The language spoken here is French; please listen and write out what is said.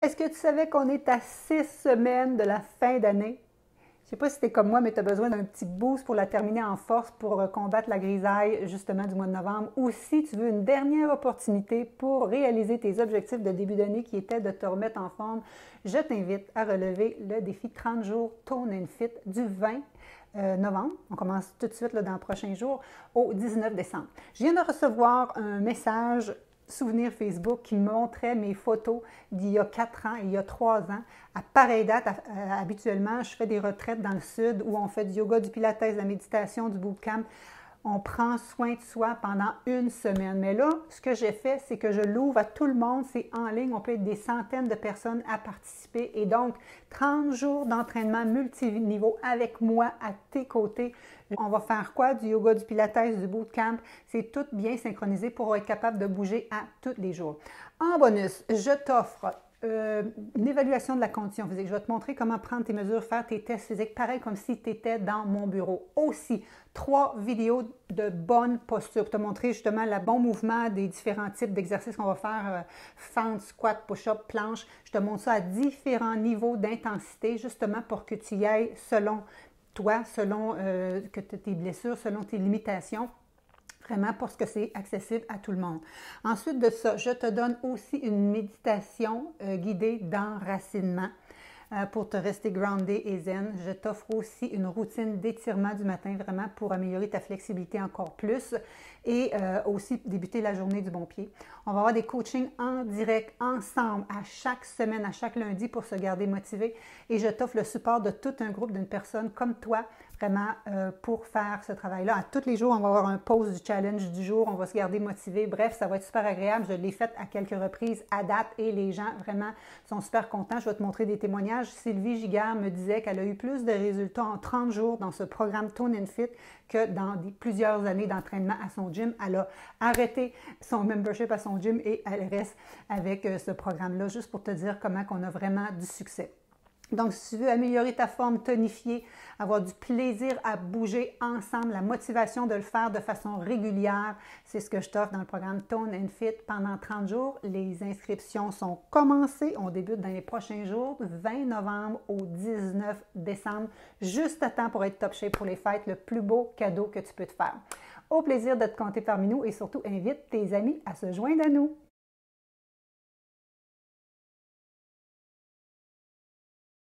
Est-ce que tu savais qu'on est à 6 semaines de la fin d'année? Je sais pas si tu es comme moi, mais tu as besoin d'un petit boost pour la terminer en force pour combattre la grisaille justement du mois de novembre. Ou si tu veux une dernière opportunité pour réaliser tes objectifs de début d'année qui étaient de te remettre en forme, je t'invite à relever le défi 30 jours Tone and Fit du 20 novembre. On commence tout de suite là, dans le prochain jour au 19 décembre. Je viens de recevoir un message souvenir Facebook qui montrait mes photos d'il y a 4 ans et il y a 3 ans. À pareille date, habituellement, je fais des retraites dans le sud où on fait du yoga, du pilates, de la méditation, du bootcamp. On prend soin de soi pendant une semaine. Mais là, ce que j'ai fait, c'est que je l'ouvre à tout le monde. C'est en ligne. On peut être des centaines de personnes à participer. Et donc, 30 jours d'entraînement multiniveau avec moi à tes côtés. On va faire quoi? Du yoga, du pilates, du bootcamp. C'est tout bien synchronisé pour être capable de bouger à tous les jours. En bonus, je t'offre une évaluation de la condition physique. Je vais te montrer comment prendre tes mesures, faire tes tests physiques, pareil comme si tu étais dans mon bureau. Aussi, 3 vidéos de bonne posture pour te montrer justement le bon mouvement des différents types d'exercices qu'on va faire, fente, squat, push-up, planche. Je te montre ça à différents niveaux d'intensité justement pour que tu y ailles selon toi, selon tes blessures, selon tes limitations. Vraiment parce que c'est accessible à tout le monde. Ensuite de ça, je te donne aussi une méditation guidée d'enracinement pour te rester groundé et zen. Je t'offre aussi une routine d'étirement du matin, vraiment pour améliorer ta flexibilité encore plus et aussi débuter la journée du bon pied. On va avoir des coachings en direct, ensemble, à chaque semaine, à chaque lundi pour se garder motivé. Et je t'offre le support de tout un groupe d'une personne comme toi, vraiment pour faire ce travail-là. À tous les jours, on va avoir un pause du challenge du jour, on va se garder motivé. Bref, ça va être super agréable. Je l'ai fait à quelques reprises à date et les gens vraiment sont super contents. Je vais te montrer des témoignages. Sylvie Giguère me disait qu'elle a eu plus de résultats en 30 jours dans ce programme Tone and Fit que dans plusieurs années d'entraînement à son gym. Elle a arrêté son membership à son gym et elle reste avec ce programme-là, juste pour te dire comment on a vraiment du succès. Donc, si tu veux améliorer ta forme, tonifier, avoir du plaisir à bouger ensemble, la motivation de le faire de façon régulière, c'est ce que je t'offre dans le programme Tone and Fit pendant 30 jours. Les inscriptions sont commencées. On débute dans les prochains jours, 20 novembre au 19 décembre, juste à temps pour être top shape pour les fêtes, le plus beau cadeau que tu peux te faire. Au plaisir de te compter parmi nous et surtout invite tes amis à se joindre à nous.